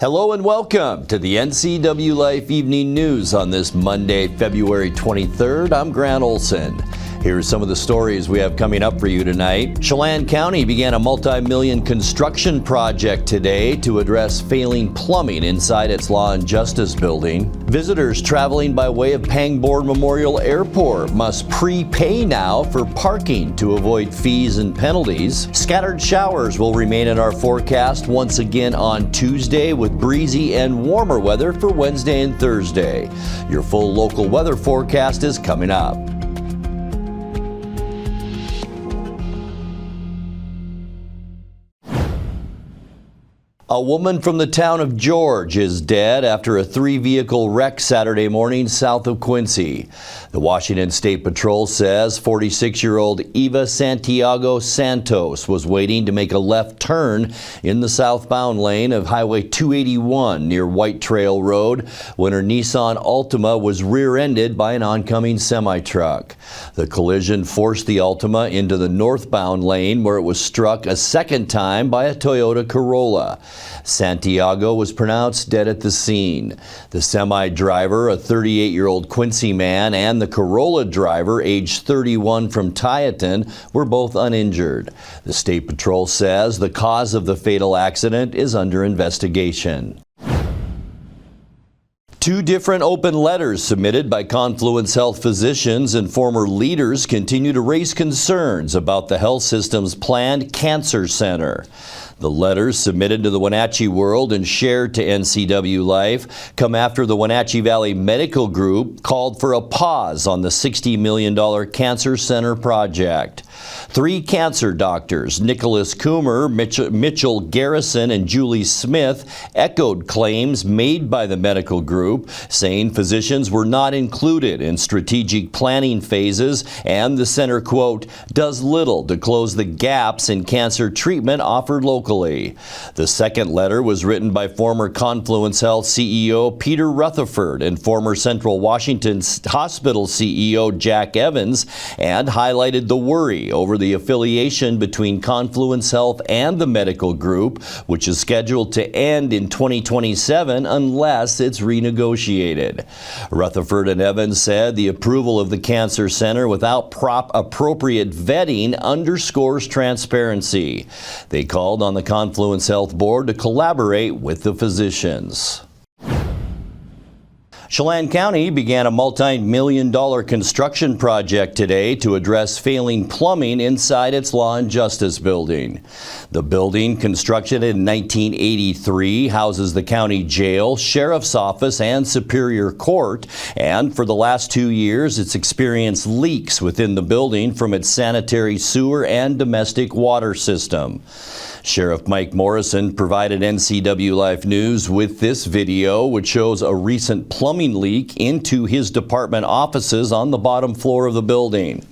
Hello and welcome to the NCWLIFE Evening News on this Monday, February 23rd. I'm Grant Olson. Here's some of the stories we have coming up for you tonight. Chelan County began a multi-million construction project today to address failing plumbing inside its Law and Justice building. Visitors traveling by way of Pangbourne Memorial Airport must prepay now for parking to avoid fees and penalties. Scattered showers will remain in our forecast once again on Tuesday with breezy and warmer weather for Wednesday and Thursday. Your full local weather forecast is coming up. A woman from the town of George is dead after a three-vehicle wreck Saturday morning south of Quincy. The Washington State Patrol says 46-year-old Eva Santiago Santos was waiting to make a left turn in the southbound lane of Highway 281 near White Trail Road when her Nissan Altima was rear-ended by an oncoming semi-truck. The collision forced the Altima into the northbound lane where it was struck a second time by a Toyota Corolla. Santiago was pronounced dead at the scene. The semi-driver, a 38-year-old Quincy man, and the Corolla driver, age 31 from Tieton, were both uninjured. The State Patrol says the cause of the fatal accident is under investigation. Two different open letters submitted by Confluence Health physicians and former leaders continue to raise concerns about the health system's planned cancer center. The letters submitted to the Wenatchee World and shared to NCWLIFE come after the Wenatchee Valley Medical Group called for a pause on the $60 million cancer center project. Three cancer doctors, Nicholas Coomer, Mitchell Garrison, and Julie Smith, echoed claims made by the medical group, saying physicians were not included in strategic planning phases and the center, quote, does little to close the gaps in cancer treatment offered locally. The second letter was written by former Confluence Health CEO Peter Rutherford and former Central Washington Hospital CEO Jack Evans and highlighted the worry over the affiliation between Confluence Health and the medical group, which is scheduled to end in 2027 unless it's renegotiated. Rutherford and Evans said the approval of the cancer center without appropriate vetting underscores transparency. They called on the Confluence Health Board to collaborate with the physicians. Chelan County began a multi-million-dollar construction project today to address failing plumbing inside its Law and Justice building. The building, constructed in 1983, houses the county jail, sheriff's office, and superior court, and for the last 2 years it's experienced leaks within the building from its sanitary sewer and domestic water system. Sheriff Mike Morrison provided NCWLIFE News with this video, which shows a recent plumbing leak into his department offices on the bottom floor of the building.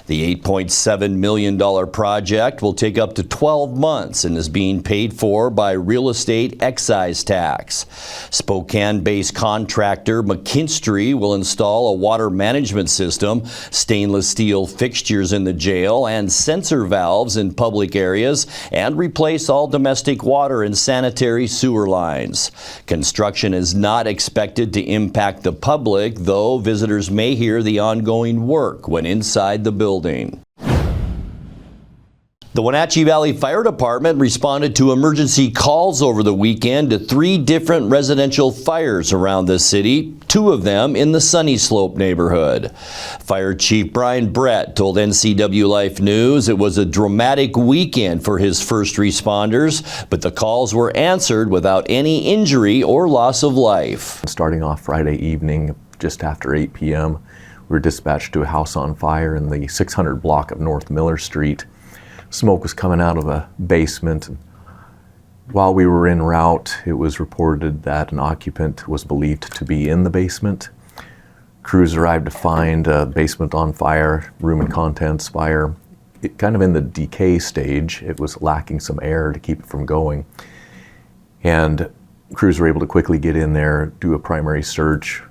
The $8.7 million project will take up to 12 months and is being paid for by real estate excise tax. Spokane-based contractor McKinstry will install a water management system, stainless steel fixtures in the jail, and sensor valves in public areas, and replace all domestic water and sanitary sewer lines. Construction is not expected to impact the public, though visitors may hear the ongoing work when inside the building. The Wenatchee Valley Fire Department responded to emergency calls over the weekend to 3 different residential fires around the city, 2 of them in the Sunnyslope neighborhood. Fire Chief Brian Brett told NCWLIFE News it was a dramatic weekend for his first responders, but the calls were answered without any injury or loss of life. Starting off Friday evening, just after 8 p.m., we were dispatched to a house on fire in the 600 block of North Miller Street. Smoke was coming out of a basement. While we were en route, it was reported that an occupant was believed to be in the basement. Crews arrived to find a basement on fire, room and contents fire. Kind of in the decay stage, it was lacking some air to keep it from going. And crews were able to quickly get in there, do a primary search.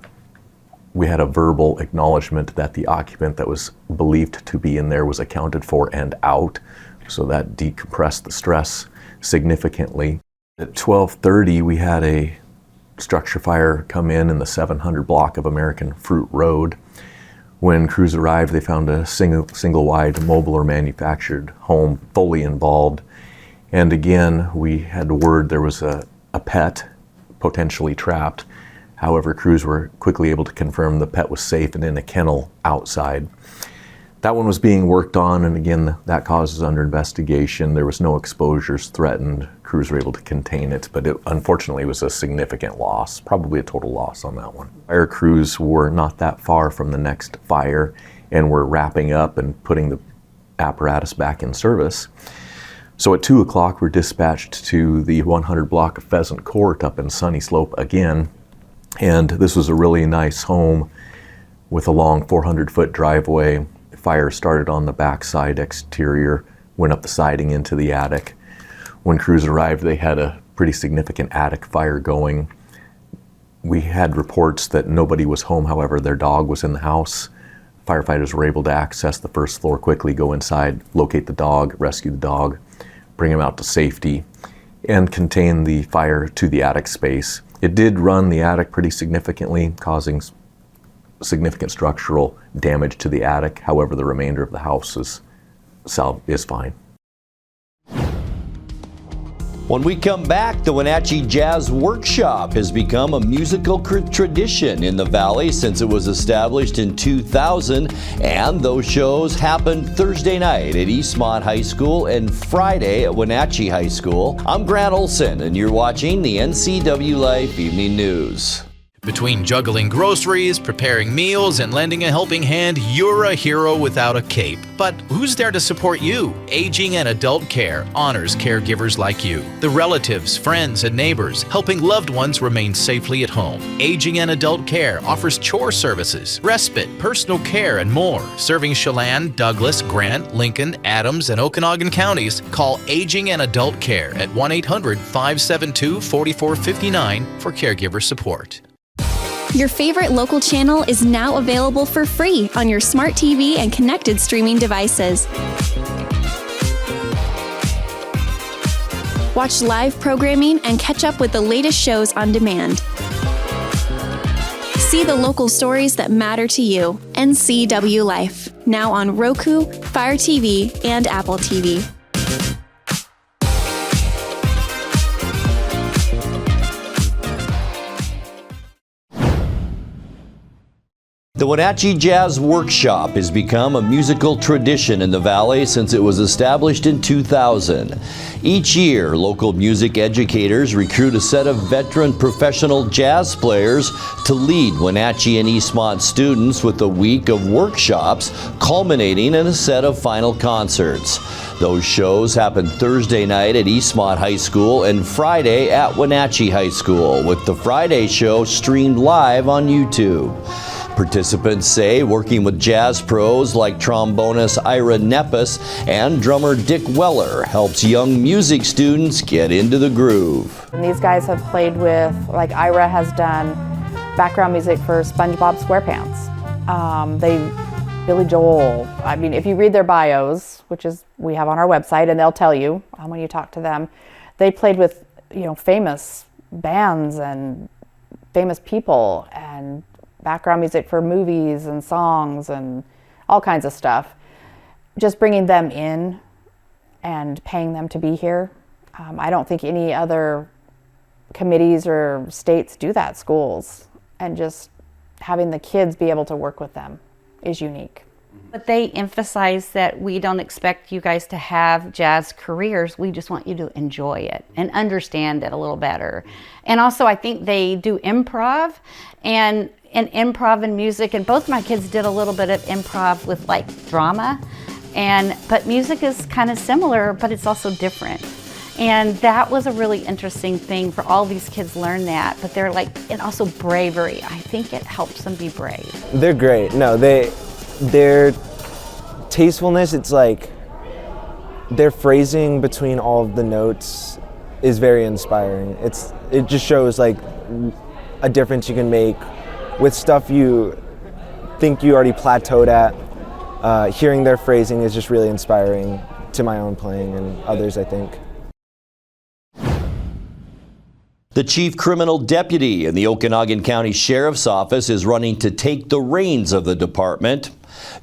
We had a verbal acknowledgement that the occupant that was believed to be in there was accounted for and out, so that decompressed the stress significantly. At 12:30, we had a structure fire come in the 700 block of American Fruit Road. When crews arrived, they found a single-wide mobile or manufactured home fully involved. And again, we had word there was a pet potentially trapped. However, crews were quickly able to confirm the pet was safe and in a kennel outside. That one was being worked on, and again, that cause is under investigation. There was no exposures threatened. Crews were able to contain it, but it unfortunately was a significant loss, probably a total loss on that one. Fire crews were not that far from the next fire and were wrapping up and putting the apparatus back in service. So at 2 o'clock, we're dispatched to the 100 block of Pheasant Court up in Sunnyslope again. And this was a really nice home with a long 400-foot driveway. Fire started on the backside exterior, went up the siding into the attic. When crews arrived, they had a pretty significant attic fire going. We had reports that nobody was home, however, their dog was in the house. Firefighters were able to access the first floor quickly, go inside, locate the dog, rescue the dog, bring him out to safety, and contain the fire to the attic space. It did run the attic pretty significantly, causing significant structural damage to the attic. However, the remainder of the house is fine. When we come back, the Wenatchee Jazz Workshop has become a musical tradition in the Valley since it was established in 2000, and those shows happen Thursday night at Eastmont High School and Friday at Wenatchee High School. I'm Grant Olson, and you're watching the NCWLIFE Evening News. Between juggling groceries, preparing meals, and lending a helping hand, you're a hero without a cape. But who's there to support you? Aging and Adult Care honors caregivers like you, the relatives, friends, and neighbors, helping loved ones remain safely at home. Aging and Adult Care offers chore services, respite, personal care, and more. Serving Chelan, Douglas, Grant, Lincoln, Adams, and Okanagan counties, call Aging and Adult Care at 1-800-572-4459 for caregiver support. Your favorite local channel is now available for free on your smart TV and connected streaming devices. Watch live programming and catch up with the latest shows on demand. See the local stories that matter to you. NCWLIFE, now on Roku, Fire TV, and Apple TV. The Wenatchee Jazz Workshop has become a musical tradition in the Valley since it was established in 2000. Each year, local music educators recruit a set of veteran professional jazz players to lead Wenatchee and Eastmont students with a week of workshops culminating in a set of final concerts. Those shows happen Thursday night at Eastmont High School and Friday at Wenatchee High School, with the Friday show streamed live on YouTube. Participants say working with jazz pros like trombonist Ira Nepes and drummer Dick Weller helps young music students get into the groove. And these guys have played with, like Ira has done background music for SpongeBob SquarePants. Billy Joel. I mean, if you read their bios, which is we have on our website, and they'll tell you when you talk to them, they played with famous bands and famous people and background music for movies and songs and all kinds of stuff. Just bringing them in and paying them to be here. I don't think any other committees or states do that, schools. And just having the kids be able to work with them is unique. But they emphasize that we don't expect you guys to have jazz careers. We just want you to enjoy it and understand it a little better. And also I think they do improv and improv and music, and both my kids did a little bit of improv with like drama, but music is kind of similar, but it's also different. And that was a really interesting thing for all these kids learn that, but they're like, and also bravery. I think it helps them be brave. They're great. No, their tastefulness, it's like their phrasing between all of the notes is very inspiring. It just shows like a difference you can make with stuff you think you already plateaued at. Hearing their phrasing is just really inspiring to my own playing and others, I think. The chief criminal deputy in the Okanagan County Sheriff's Office is running to take the reins of the department.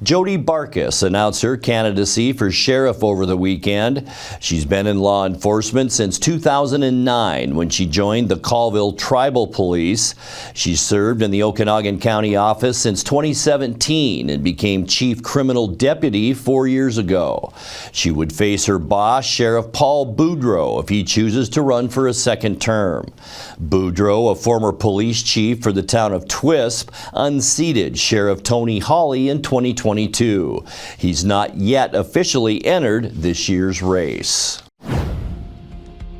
Jody Barkus announced her candidacy for sheriff over the weekend. She's been in law enforcement since 2009 when she joined the Colville Tribal Police. She served in the Okanagan County office since 2017 and became chief criminal deputy 4 years ago. She would face her boss, Sheriff Paul Boudreau, if he chooses to run for a second term. Boudreau, a former police chief for the town of Twisp, unseated Sheriff Tony Hawley in 2022. He's not yet officially entered this year's race.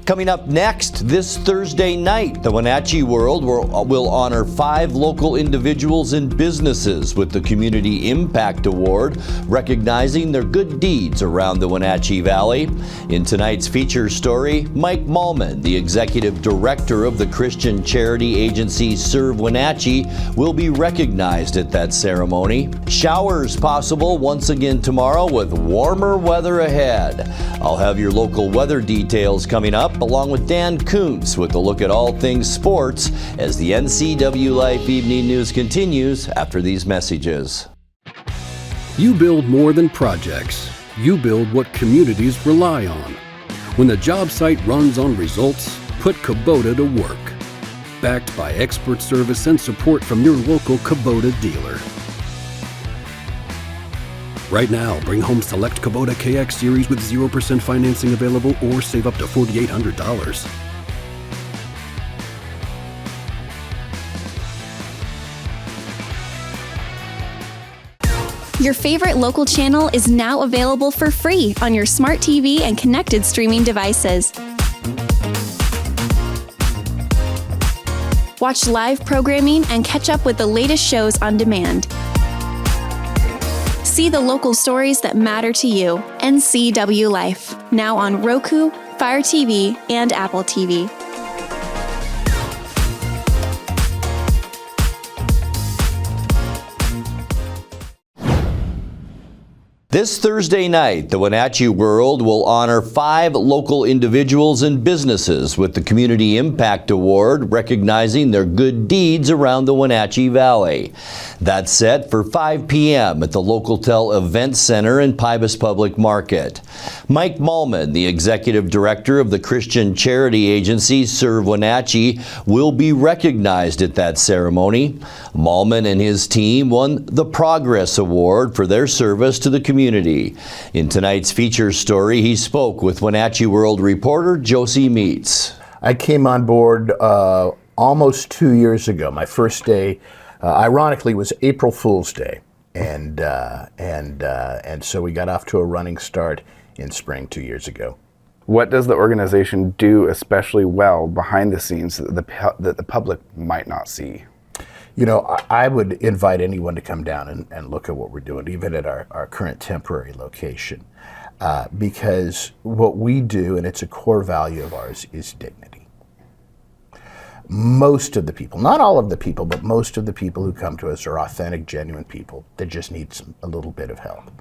Coming up next, this Thursday night, the Wenatchee World will honor 5 local individuals and businesses with the Community Impact Award, recognizing their good deeds around the Wenatchee Valley. In tonight's feature story, Mike Malman, the executive director of the Christian charity agency Serve Wenatchee, will be recognized at that ceremony. Showers possible once again tomorrow with warmer weather ahead. I'll have your local weather details coming up, along with Dan Kuntz with a look at all things sports as the NCWLIFE Evening News continues after these messages. You build more than projects. You build what communities rely on. When the job site runs on results, put Kubota to work. Backed by expert service and support from your local Kubota dealer. Right now, bring home select Kubota KX Series with 0% financing available or save up to $4,800. Your favorite local channel is now available for free on your smart TV and connected streaming devices. Watch live programming and catch up with the latest shows on demand. See the local stories that matter to you. NCWLIFE, now on Roku, Fire TV, and Apple TV. This Thursday night, the Wenatchee World will honor 5 local individuals and businesses with the Community Impact Award, recognizing their good deeds around the Wenatchee Valley. That's set for 5 p.m. at the Local-Tel Event Center in Pybus Public Market. Mike Malman, the executive director of the Christian charity agency Serve Wenatchee, will be recognized at that ceremony. Malman and his team won the Progress Award for their service to the community. In tonight's feature story, he spoke with Wenatchee World reporter Josie Meets. I came on board almost 2 years ago. My first day, ironically, was April Fool's Day, and so we got off to a running start in spring 2 years ago. What does the organization do especially well behind the scenes that the public might not see? You know, I would invite anyone to come down and look at what we're doing, even at our current temporary location, because what we do, and it's a core value of ours, is dignity. Most of the people, not all of the people, but most of the people who come to us are authentic, genuine people that just need a little bit of help.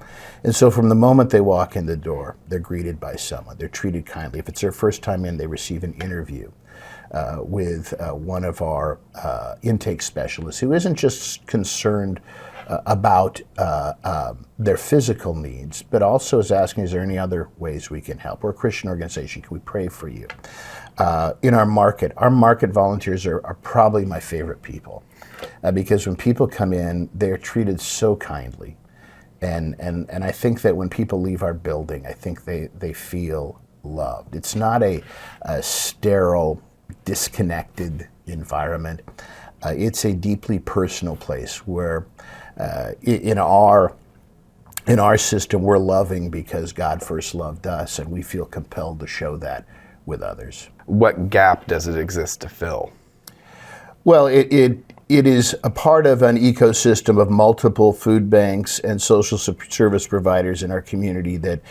And so from the moment they walk in the door, they're greeted by someone, they're treated kindly. If it's their first time in, they receive an interview with one of our intake specialists who isn't just concerned about their physical needs, but also is asking, is there any other ways we can help? We're a Christian organization, can we pray for you? In our market volunteers are probably my favorite people because when people come in, they're treated so kindly. And I think that when people leave our building, I think they feel loved. It's not a sterile, disconnected environment. It's a deeply personal place where in our system we're loving because God first loved us, and we feel compelled to show that with others. What gap does it exist to fill? Well, it is a part of an ecosystem of multiple food banks and social service providers in our community that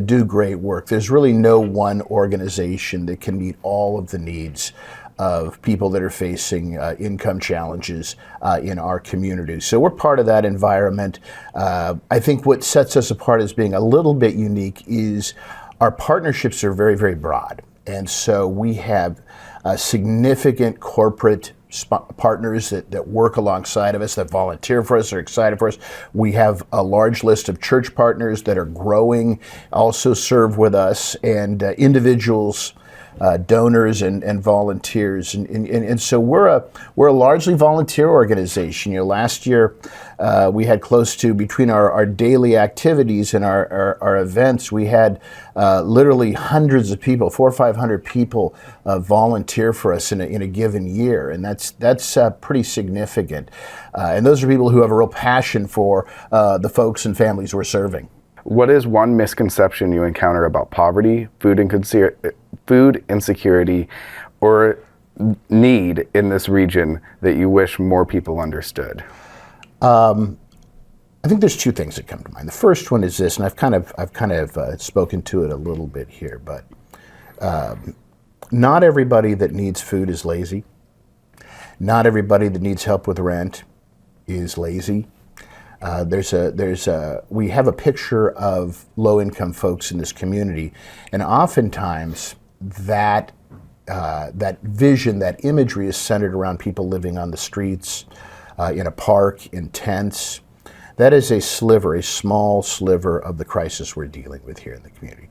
do great work. There's really no one organization that can meet all of the needs of people that are facing income challenges in our community. So we're part of that environment. I think what sets us apart as being a little bit unique is our partnerships are very, very broad. And so we have significant corporate partners that work alongside of us, that volunteer for us, are excited for us. We have a large list of church partners that are growing, also serve with us, and individuals, donors and volunteers, and so we're a largely volunteer organization. Last year we had close to, between our daily activities and our events, we had literally hundreds of people, 400 or 500 people volunteer for us in a given year, and that's pretty significant. And those are people who have a real passion for the folks and families we're serving. What is one misconception you encounter about poverty, food insecurity, or need in this region that you wish more people understood? I think there's two things that come to mind. The first one is this, and I've kind of spoken to it a little bit here, but not everybody that needs food is lazy. Not everybody that needs help with rent is lazy. We have a picture of low-income folks in this community, and oftentimes that vision, that imagery is centered around people living on the streets, in a park, in tents. That is a small sliver of the crisis we're dealing with here in the community.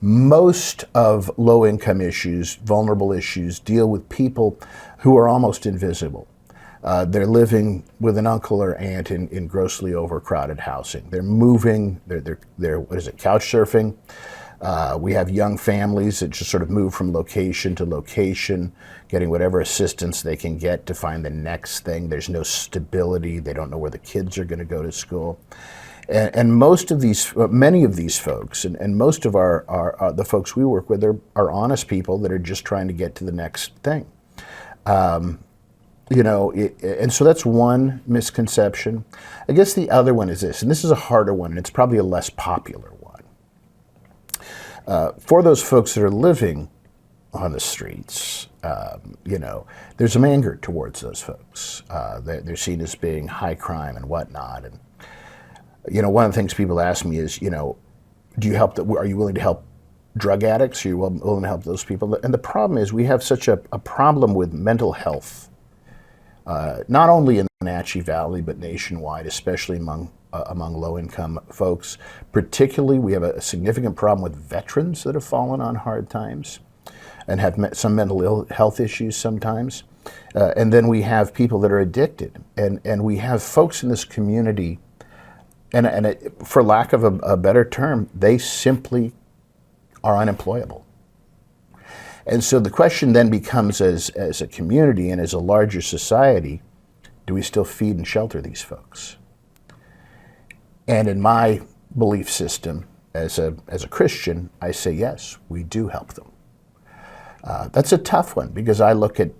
Most of low-income issues, vulnerable issues, deal with people who are almost invisible. They're living with an uncle or aunt in grossly overcrowded housing. They're moving, they're couch surfing. We have young families that just sort of move from location to location, getting whatever assistance they can get to find the next thing. There's no stability. They don't know where the kids are going to go to school. And many of these folks, and most of the folks we work with are honest people that are just trying to get to the next thing. And so that's one misconception. I guess the other one is this, and this is a harder one, and it's probably a less popular one. For those folks that are living on the streets, there's some anger towards those folks. They're seen as being high crime and whatnot. And one of the things people ask me is, do you help? Are you willing to help drug addicts? Are you willing to help those people? And the problem is we have such a problem with mental health. Not only in the Wenatchee Valley, but nationwide, especially among low-income folks. Particularly, we have a significant problem with veterans that have fallen on hard times and have some mental health issues sometimes. And then we have people that are addicted. And we have folks in this community, and for lack of a better term, they simply are unemployable. And so the question then becomes, as a community and as a larger society, do we still feed and shelter these folks? And in my belief system, as a Christian, I say yes, we do help them. That's a tough one because I look at,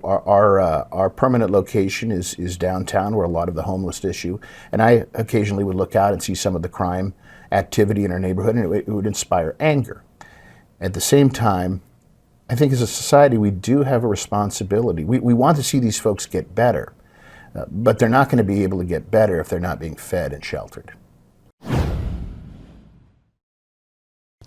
our permanent location is downtown where a lot of the homeless issue, and I occasionally would look out and see some of the crime activity in our neighborhood, and it would inspire anger. At the same time, I think as a society, we do have a responsibility. We want to see these folks get better, but they're not going to be able to get better if they're not being fed and sheltered.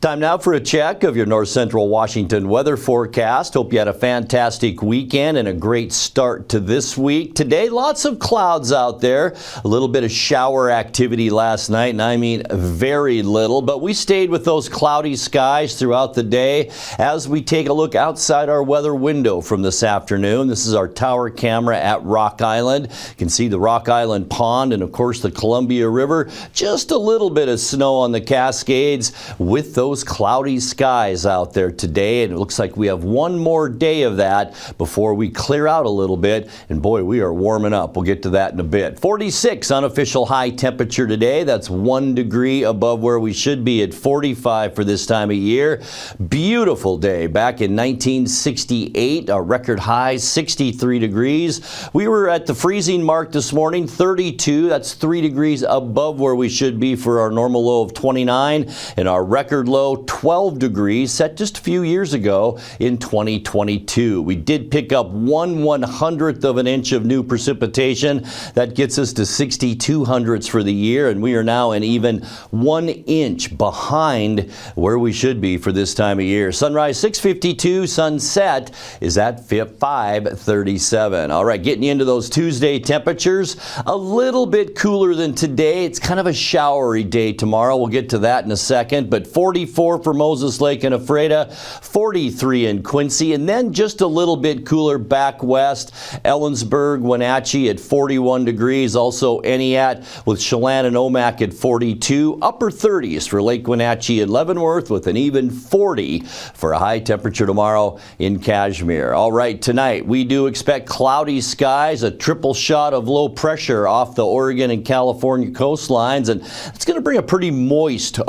Time now for a check of your North Central Washington weather forecast. Hope you had a fantastic weekend and a great start to this week. Today, lots of clouds out there. A little bit of shower activity last night, and I mean very little, but we stayed with those cloudy skies throughout the day as we take a look outside our weather window from this afternoon. This is our tower camera at Rock Island. You can see the Rock Island Pond and, of course, the Columbia River. Just a little bit of snow on the Cascades with those cloudy skies out there today, and it looks like we have one more day of that before we clear out a little bit, and boy, we are warming up. We'll get to that in a bit. 46 unofficial high temperature today. That's 1 degree above where we should be at 45 for this time of year. Beautiful day. Back in 1968, a record high 63 degrees. We were at the freezing mark this morning, 32. That's 3 degrees above where we should be for our normal low of 29, and our record low low 12 degrees set just a few years ago in 2022. We did pick up 1/100th of an inch of new precipitation. That gets us to 6/200ths for the year, and we are now an even 1 inch behind where we should be for this time of year. Sunrise 6:52, sunset is at 5:37. All right, getting into those Tuesday temperatures, a little bit cooler than today. It's kind of a showery day tomorrow. We'll get to that in a second, but 44 for Moses Lake and Ephrata, 43 in Quincy, and then just a little bit cooler back west. Ellensburg, Wenatchee at 41 degrees, also Eniat with Chelan and Omak at 42, upper 30s for Lake Wenatchee and Leavenworth with an even 40 for a high temperature tomorrow in Kashmir. All right, tonight we do expect cloudy skies, a triple shot of low pressure off the Oregon and California coastlines, and it's going to bring a pretty moist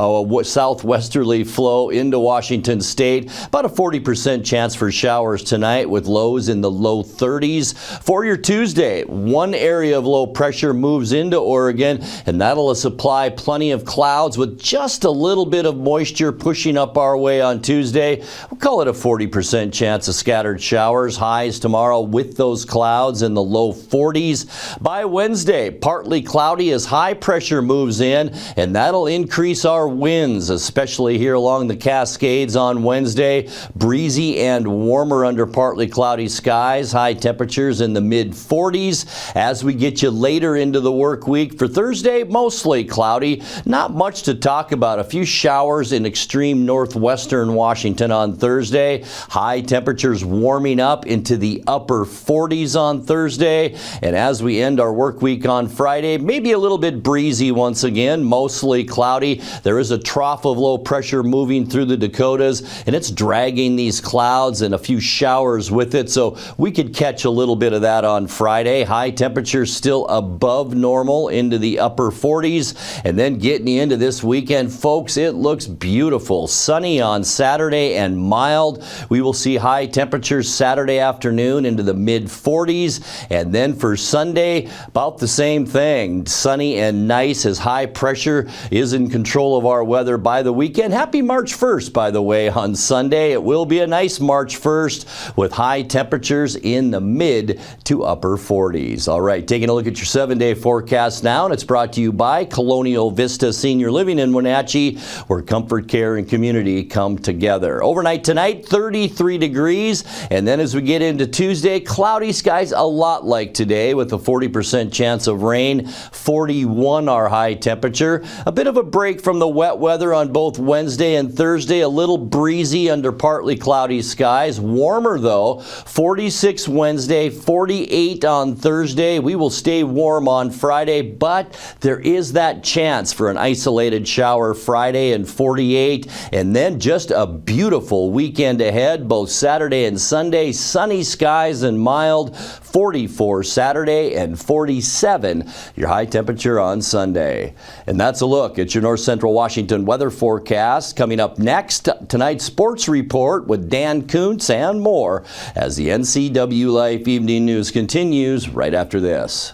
southwesterly flow into Washington State. About a 40% chance for showers tonight with lows in the low 30s. For your Tuesday, one area of low pressure moves into Oregon, and that'll supply plenty of clouds with just a little bit of moisture pushing up our way on Tuesday. We'll call it a 40% chance of scattered showers. Highs tomorrow with those clouds in the low 40s. By Wednesday, partly cloudy as high pressure moves in, and that'll increase our winds, especially here along the Cascades on Wednesday. Breezy and warmer under partly cloudy skies. High temperatures in the mid 40s. As we get you later into the work week, for Thursday, mostly cloudy. Not much to talk about. A few showers in extreme northwestern Washington on Thursday. High temperatures warming up into the upper 40s on Thursday. And as we end our work week on Friday, maybe a little bit breezy once again, mostly cloudy. There is a trough of low pressure moving through the Dakotas, and it's dragging these clouds and a few showers with it, so we could catch a little bit of that on Friday. High temperatures still above normal into the upper 40s. And then getting into this weekend, folks, it looks beautiful. Sunny on Saturday and mild. We will see high temperatures Saturday afternoon into the mid 40s. And then for Sunday, about the same thing. Sunny and nice as high pressure is in control of our weather by the weekend. Happy March 1st, by the way, on Sunday. It will be a nice March 1st with high temperatures in the mid to upper 40s. All right, taking a look at your 7-day forecast now, and it's brought to you by Colonial Vista Senior Living in Wenatchee, where comfort, care, and community come together. Overnight tonight, 33 degrees, and then as we get into Tuesday, cloudy skies a lot like today with a 40% chance of rain, 41 our high temperature. A bit of a break from the wet weather on both Wednesday and Thursday, a little breezy under partly cloudy skies. Warmer though, 46 Wednesday, 48 on Thursday. We will stay warm on Friday, but there is that chance for an isolated shower Friday and 48. And then just a beautiful weekend ahead, both Saturday and Sunday. Sunny skies and mild, 44 Saturday and 47 your high temperature on Sunday. And that's a look at your North Central Washington weather forecast. Coming up next, tonight's sports report with Dan Kuntz and more as the NCWLIFE Evening News continues right after this.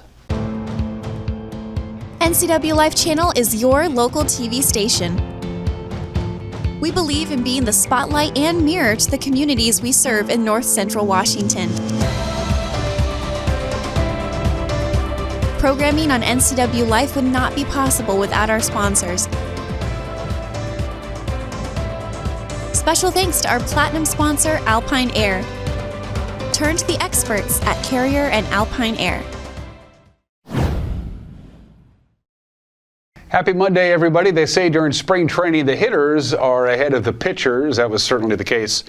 NCWLIFE Channel is your local TV station. We believe in being the spotlight and mirror to the communities we serve in North Central Washington. Programming on NCWLIFE would not be possible without our sponsors. Special thanks to our platinum sponsor, Alpine Air. Turn to the experts at Carrier and Alpine Air. Happy Monday, everybody. They say during spring training, the hitters are ahead of the pitchers. That was certainly the case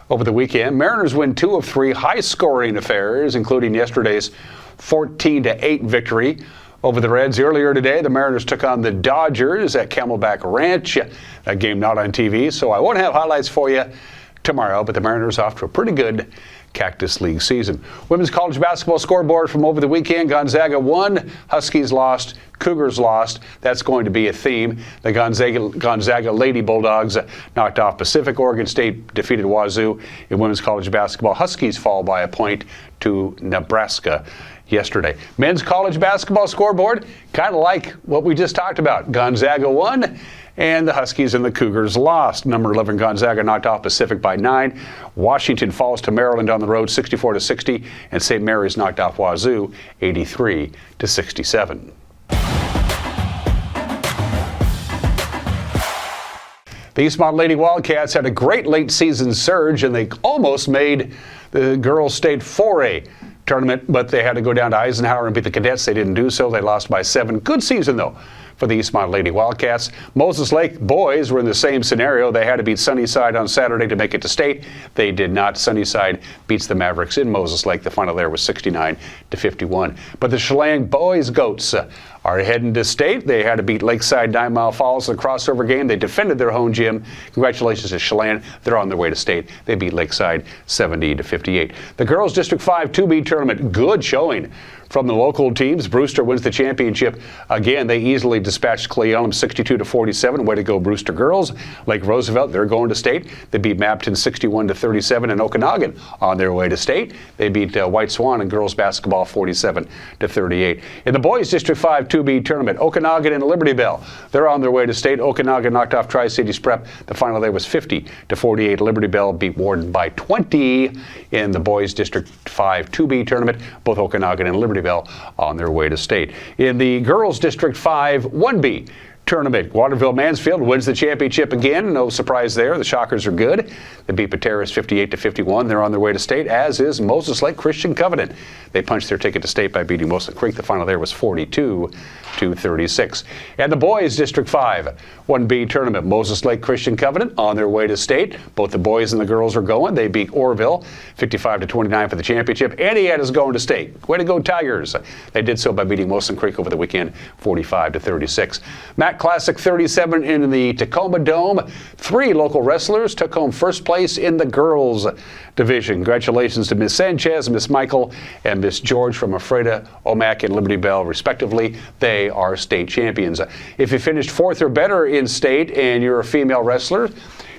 over the weekend. Mariners win 2 of 3 high-scoring affairs, including yesterday's 14-8 victory over the Reds. Earlier today, the Mariners took on the Dodgers at Camelback Ranch. That game not on TV, so I won't have highlights for you tomorrow, but the Mariners off to a pretty good Cactus League season. Women's college basketball scoreboard from over the weekend. Gonzaga won, Huskies lost, Cougars lost. That's going to be a theme. The Gonzaga Lady Bulldogs knocked off Pacific. Oregon State defeated Wazoo in women's college basketball. Huskies fall by a point to Nebraska yesterday. Men's college basketball scoreboard, kind of like what we just talked about. Gonzaga won And the Huskies and the Cougars lost. Number 11 Gonzaga knocked off Pacific by 9. Washington falls to Maryland on the road 64-60. And St. Mary's knocked off Wazoo 83-67. The Eastmont Lady Wildcats had a great late season surge, and they almost made the girls' state 4A tournament, but they had to go down to Eisenhower and beat the Cadets. They didn't do so. They lost by 7. Good season, though, for the Eastmont Lady Wildcats. Moses Lake boys were in the same scenario. They had to beat Sunnyside on Saturday to make it to state. They did not. Sunnyside beats the Mavericks in Moses Lake. The final there was 69-51. But the Chelan boys Goats are heading to state. They had to beat Lakeside 9 Mile Falls in the crossover game. They defended their home gym. Congratulations to Chelan. They're on their way to state. They beat Lakeside 70-58. The girls District 5 2B tournament, good showing from the local teams. Brewster wins the championship. Again, they easily dispatched Cleolum 62-47. Way to go, Brewster girls. Lake Roosevelt, they're going to state. They beat Mapton 61-37, and Okanagan on their way to state. They beat White Swan in girls basketball 47-38. In the boys District 5 2B tournament, Okanagan and Liberty Bell, they're on their way to state. Okanagan knocked off Tri-Cities Prep. The final there was 50-48. Liberty Bell beat Warden by 20 in the boys District 5 2B tournament. Both Okanagan and Liberty Bell on their way to state. In the girls District 5 1B tournament, Waterville-Mansfield wins the championship again. No surprise there. The Shockers are good. They beat Pateras 58-51. They're on their way to state, as is Moses Lake Christian Covenant. They punched their ticket to state by beating Mosley Creek. The final there was 42-36. And the boys District 5 1B tournament, Moses Lake Christian Covenant on their way to state. Both the boys and the girls are going. They beat Orville 55-29 for the championship. Antietta's going to state. Way to go, Tigers. They did so by beating Mosley Creek over the weekend 45-36. Matt Classic 37 in the Tacoma Dome. 3 local wrestlers took home first place in the girls division. Congratulations to Miss Sanchez, Miss Michael, and Miss George from Ephrata, Omak, and Liberty Bell, respectively. They are state champions. If you finished 4th or better in state and you're a female wrestler,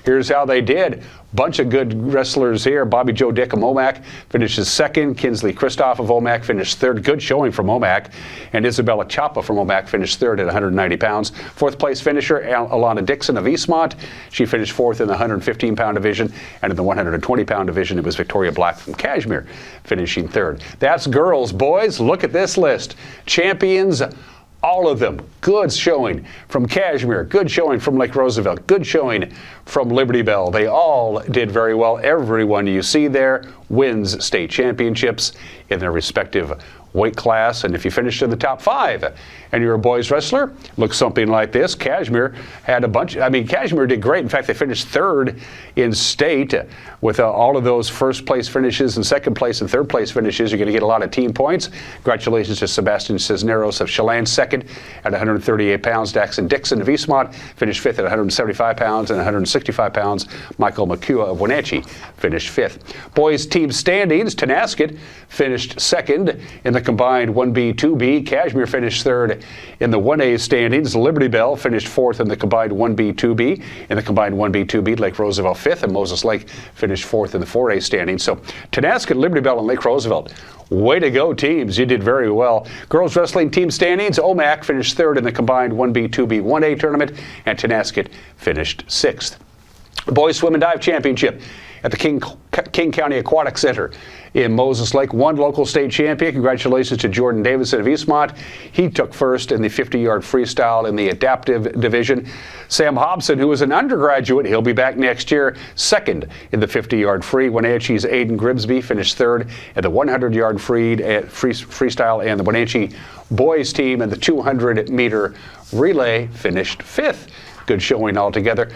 here's how they did. Bunch of good wrestlers here. Bobby Joe Dick of Omak finishes 2nd. Kinsley Christoph of Omak finished 3rd. Good showing from Omak. And Isabella Chapa from Omak finished 3rd at 190 pounds. 4th place finisher, Alana Dixon of Eastmont. She finished 4th in the 115-pound division. And in the 120-pound division, it was Victoria Black from Kashmir finishing 3rd. That's girls. Boys, look at this list. Champions, all of them. Good showing from Kashmir. Good showing from Lake Roosevelt. Good showing from Liberty Bell. They all did very well. Everyone you see there wins state championships in their respective weight class. And if you finished in the top 5 and you're a boys wrestler, looks something like this. Kashmir had a bunch. Kashmir did great. In fact, they finished 3rd in state with all of those first place finishes and 2nd place and 3rd place finishes. You're going to get a lot of team points. Congratulations to Sebastian Cisneros of Chelan, 2nd at 138 pounds. Daxon Dixon of Eastmont finished 5th at 175 pounds and 165 pounds. Michael McCua of Wenatchee finished 5th. Boys team standings, Tenasket finished 2nd in the combined 1B, 2B. Kashmir finished 3rd in the 1A standings. Liberty Bell finished 4th in the combined 1B, 2B. In the combined 1B, 2B, Lake Roosevelt 5th, and Moses Lake finished 4th in the 4A standings. So Tenasket, Liberty Bell, and Lake Roosevelt, way to go, teams. You did very well. Girls wrestling team standings, Omak finished 3rd in the combined 1B, 2B, 1A tournament, and Tenasket finished 6th. Boys Swim and Dive Championship at the King County Aquatic Center in Moses Lake. 1 local state champion. Congratulations to Jordan Davidson of Eastmont. He took 1st in the 50-yard freestyle in the adaptive division. Sam Hobson, who is an undergraduate, he'll be back next year, 2nd in the 50-yard free. Wenatchee's Aiden Grimsby finished 3rd in the 100-yard freestyle, and the Wenatchee boys team in the 200-meter relay finished 5th. Good showing altogether.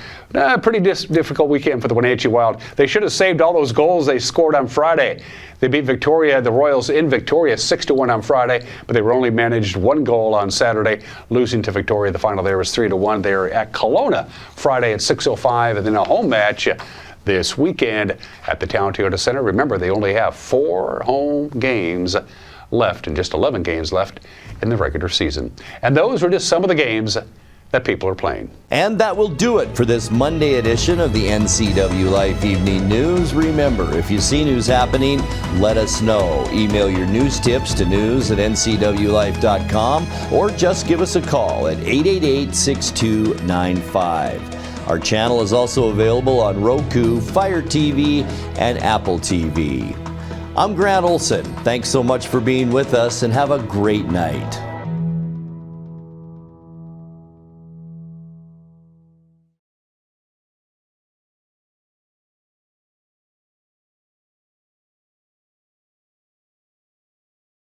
Pretty difficult weekend for the Wenatchee Wild. They should have saved all those goals they scored on Friday. They beat Victoria, the Royals in Victoria, 6-1 on Friday, but they were only managed 1 goal on Saturday, losing to Victoria. The final there was 3-1. They are at Kelowna Friday at 6:05, and then a home match this weekend at the Town Toyota Center. Remember, they only have 4 home games left and just 11 games left in the regular season. And those were just some of the games that people are playing. And that will do it for this Monday edition of the NCWLIFE Evening News. Remember, if you see news happening, let us know. Email your news tips to news@ncwlife.com or just give us a call at 888-6295. Our channel is also available on Roku, Fire TV, and Apple TV. I'm Grant Olson. Thanks so much for being with us and have a great night.